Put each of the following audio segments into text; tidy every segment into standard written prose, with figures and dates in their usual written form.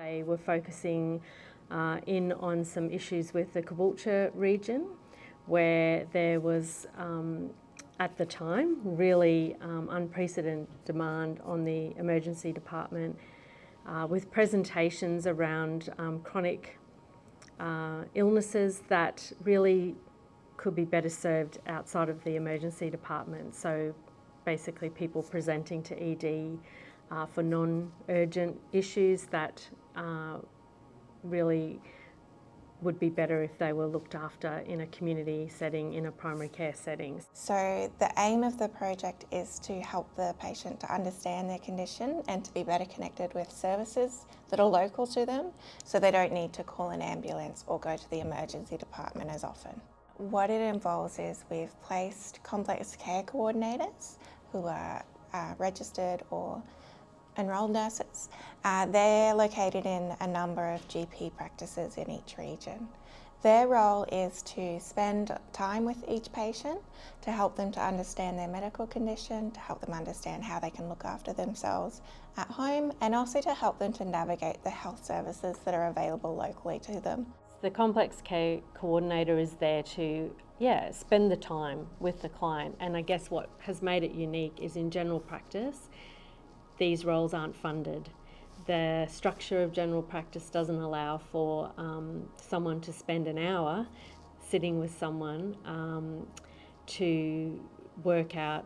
They were focusing in on some issues with the Caboolture region, where there was, at the time, really unprecedented demand on the emergency department, with presentations around chronic illnesses that really could be better served outside of the emergency department. So basically people presenting to ED for non-urgent issues that really would be better if they were looked after in a community setting, in a primary care setting. So the aim of the project is to help the patient to understand their condition and to be better connected with services that are local to them, so they don't need to call an ambulance or go to the emergency department as often. What it involves is we've placed complex care coordinators who are registered or enrolled nurses. They're located in a number of GP practices in each region. Their role is to spend time with each patient to help them to understand their medical condition, to help them understand how they can look after themselves at home, and also to help them to navigate the health services that are available locally to them. The complex care coordinator is there to spend the time with the client, and I guess what has made it unique is in general practice these roles aren't funded. The structure of general practice doesn't allow for someone to spend an hour sitting with someone to work out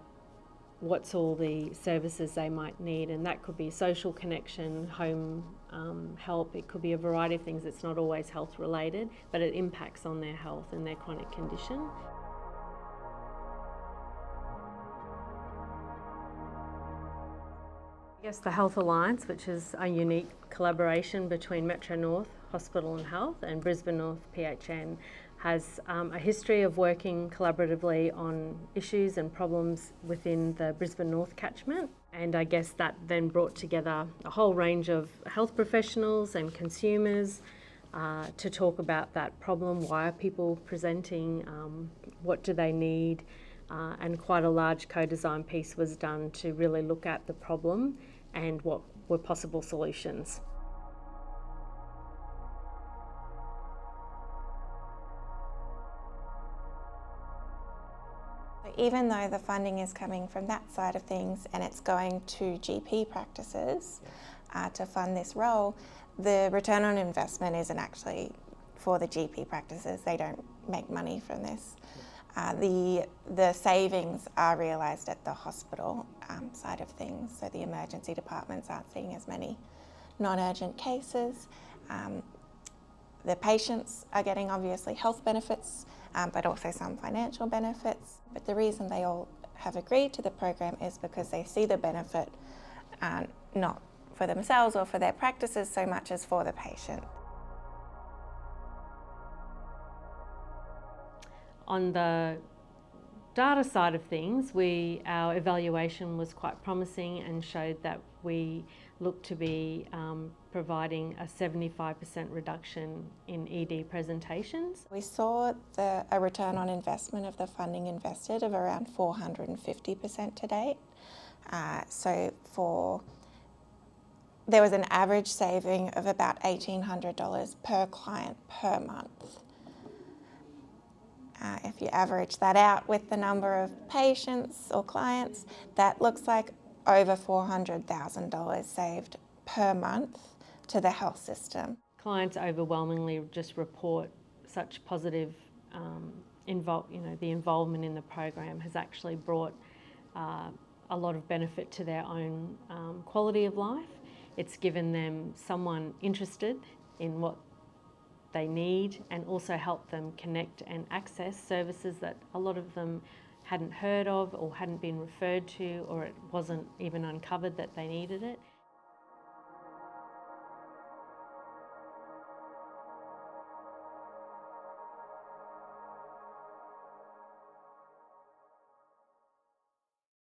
what's all the services they might need, and that could be social connection, home help, it could be a variety of things. It's not always health related, but it impacts on their health and their chronic condition. I guess the Health Alliance, which is a unique collaboration between Metro North Hospital and Health and Brisbane North PHN, has a history of working collaboratively on issues and problems within the Brisbane North catchment. And I guess that then brought together a whole range of health professionals and consumers to talk about that problem. Why are people presenting? What do they need? And quite a large co-design piece was done to really look at the problem and what were possible solutions. Even though the funding is coming from that side of things and it's going to GP practices to fund this role, the return on investment isn't actually for the GP practices. They don't make money from this. The savings are realised at the hospital side of things, so the emergency departments aren't seeing as many non-urgent cases. The patients are getting obviously health benefits, but also some financial benefits. But the reason they all have agreed to the program is because they see the benefit not for themselves or for their practices so much as for the patient. On the data side of things, our evaluation was quite promising and showed that we look to be providing a 75% reduction in ED presentations. We saw a return on investment of the funding invested of around 450% to date. There was an average saving of about $1,800 per client per month. If you average that out with the number of patients or clients, that looks like over $400,000 saved per month to the health system. Clients overwhelmingly just report such positive the involvement in the program has actually brought a lot of benefit to their own quality of life. It's given them someone interested in what they need and also help them connect and access services that a lot of them hadn't heard of or hadn't been referred to, or it wasn't even uncovered that they needed it.